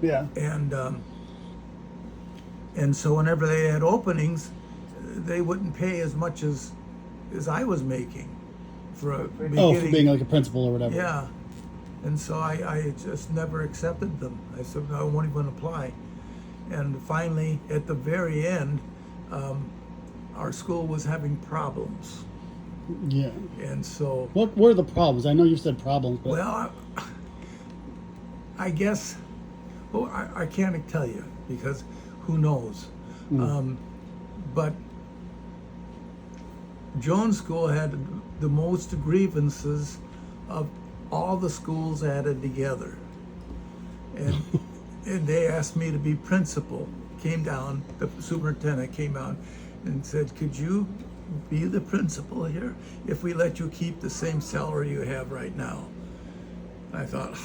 Yeah. And so whenever they had openings, they wouldn't pay as much as I was making for a beginning. Oh, for being like a principal or whatever. Yeah. And so I just never accepted them. I said, I won't even apply. And finally, at the very end, our school was having problems. Yeah. And so... What were the problems? I know you said problems, but... Well, I guess... Well, I can't tell you, because who knows? But Jones School had the most grievances of all the schools added together. And they asked me to be principal. Came down, the superintendent came out and said, could you be the principal here if we let you keep the same salary you have right now? I thought,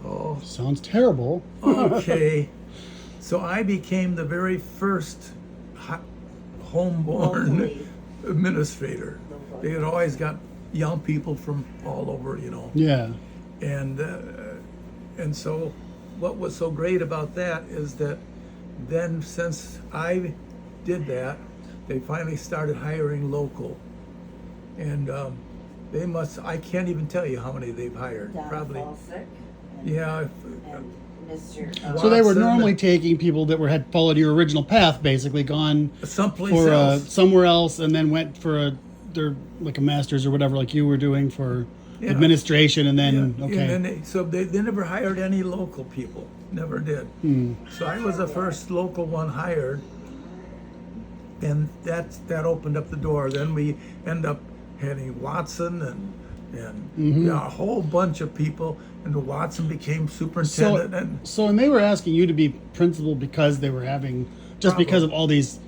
oh. Sounds terrible. Okay. So I became the very first homeborn administrator. They had always got young people from all over, you know. Yeah. And so what was so great about that is that then, since I did that, they finally started hiring local. And they must, I can't even tell you how many they've hired. Probably. Yeah. And Mr. So they were Watson, normally taking people that had followed your original path, basically gone someplace for else. somewhere else, and then went for their like a master's or whatever, like you were doing for administration, and then Yeah, and then they never hired any local people. Never did. So I was the first local one hired, and that opened up the door. Then we end up having Watson and a whole bunch of people, and Watson became superintendent. And they were asking you to be principal because they were having because of all these,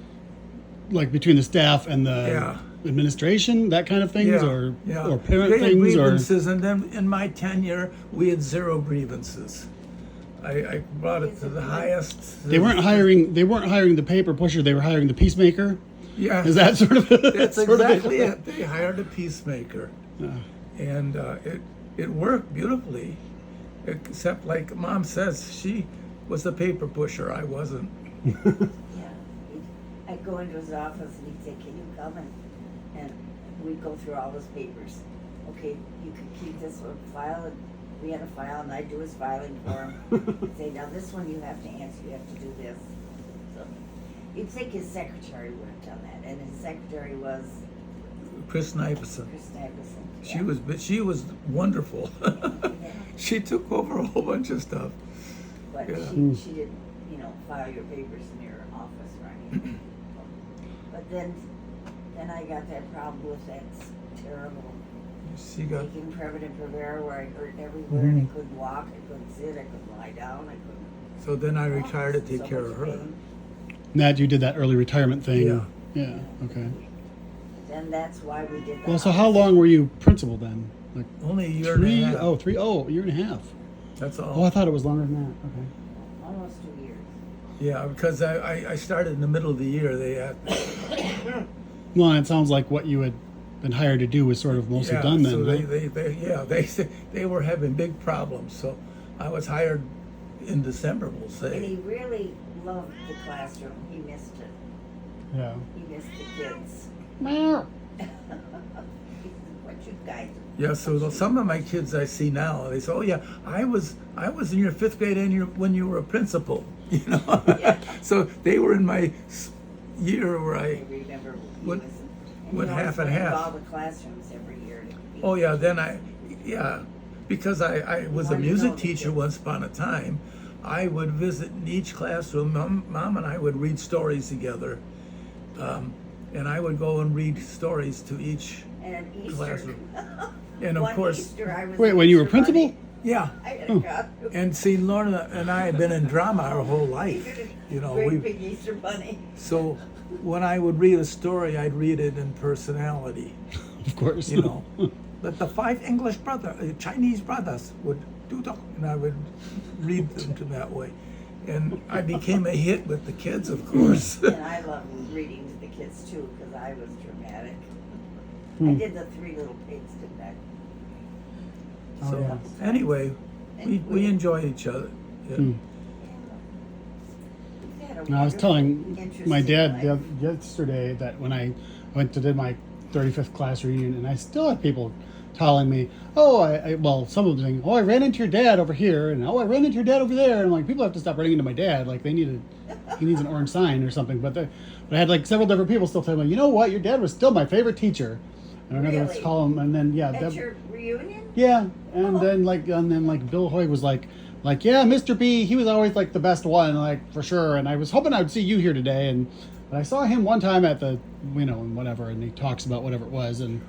like between the staff and the administration, that kind of things, or parent they had things, grievances, and then in my tenure we had 0 grievances. I brought it to the highest. They weren't hiring the paper pusher. They were hiring the peacemaker. Yeah, is that sort of? That's exactly it. They hired a peacemaker, and it worked beautifully. Except, like Mom says, she was the paper pusher. I wasn't. I'd go into his office and he'd say, "Can you come?" And we'd go through all his papers. Okay, you could keep this one file, and we had a file, and I'd do his filing for him. He'd say, "Now this one you have to answer. You have to do this." So you'd think his secretary would have done that, and his secretary was Chris Nivison. Yeah. She was wonderful. She took over a whole bunch of stuff. But she didn't, file your papers in your office or anything. But then I got that problem with that terrible taking Previn and Prevera, where I hurt everywhere and I couldn't walk, I couldn't sit, I couldn't lie down, I couldn't. So then I retired to take care of her. Pain. That you did that early retirement thing. Yeah. Okay. Then that's why we did that. Well, so how long were you principal then? Like only a year and a half. A year and a half. That's all. Oh, I thought it was longer than that. Okay. Almost 2 years. Yeah, because I started in the middle of the year. They had. Well, and it sounds like what you had been hired to do was sort of mostly done then. So they were having big problems. So I was hired in December, we'll say. And he really loved the classroom. He missed it. Yeah. He missed the kids. Meow. What you guys? Yeah, so some of my kids I see now, they say, "Oh yeah, I was in your 5th grade and when you were a principal," Yeah. So they were in my year where I remember went half and half. All the classrooms every year. Oh yeah, because I was a music teacher once upon a time. I would visit in each classroom. Mom and I would read stories together, and I would go and read stories to each classroom. And of course, wait, when you were principal? Yeah. And see, Lorna and I had been in drama our whole life. Great big Easter bunny. So when I would read a story, I'd read it in personality. Of course. That the 5 Chinese brothers would do that, and I would read them to that way. And I became a hit with the kids, of course. And I loved reading to the kids too, because I was dramatic. I did the 3 Little Pigs, didn't I? So anyway, we enjoyed each other. Yeah. a And I was wonderful, telling my interesting dad life. yesterday that when I went to did my 35th class reunion, and I still had people telling me, "Oh, well, some of them saying, oh, I ran into your dad over here, and oh, I ran into your dad over there," and I'm like, people have to stop running into my dad. Like he needs an orange sign or something. But I had like several different people still telling me, you know what, your dad was still my favorite teacher. And another one's Really? call him, and then yeah, At your reunion? yeah, and Oh. then like Bill Hoy was like yeah, Mr. B, he was always like the best one, like for sure. And I was hoping I'd see you here today, but I saw him one time at the and whatever, and he talks about whatever it was, and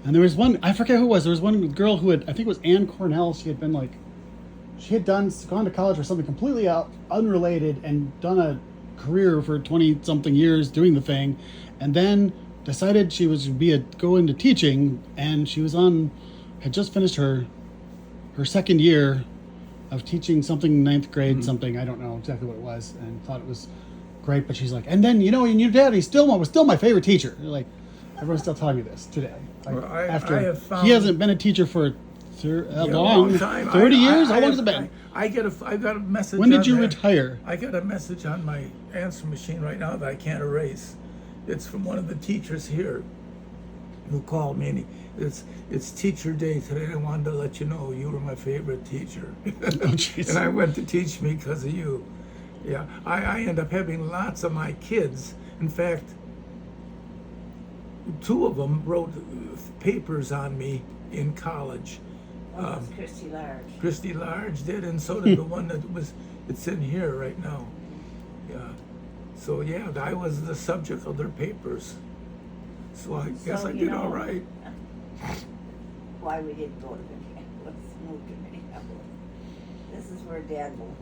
there was one, I forget who it was. There was one girl who had, I think it was Ann Cornell. She had been like, she had gone to college for something completely unrelated and done a career for 20 something years doing the thing, and then decided she was go into teaching, and she was had just finished her second year of teaching something, ninth grade, something, I don't know exactly what it was, and thought it was great. But she's like, and then and your dad, was still my favorite teacher. Like, everyone's still telling me this today. Like, Well, I after have found- he hasn't been a teacher for Yeah, long, time. 30 years. How long have- has it been? I got a message. When did on you there. retire? I got a message on my answer machine right now that I can't erase. It's from one of the teachers here who called me, and it's Teacher Day today. I wanted to let you know you were my favorite teacher. jeez. And I went to teach me because of you. Yeah, I end up having lots of my kids. In fact, two of them wrote papers on me in college. One was Christy Large. Christy Large did, and so did the one it's in here right now. Yeah. So yeah, I was the subject of their papers. So I guess I did all right. Why we didn't go to Minneapolis, move to Minneapolis. This is where Dad will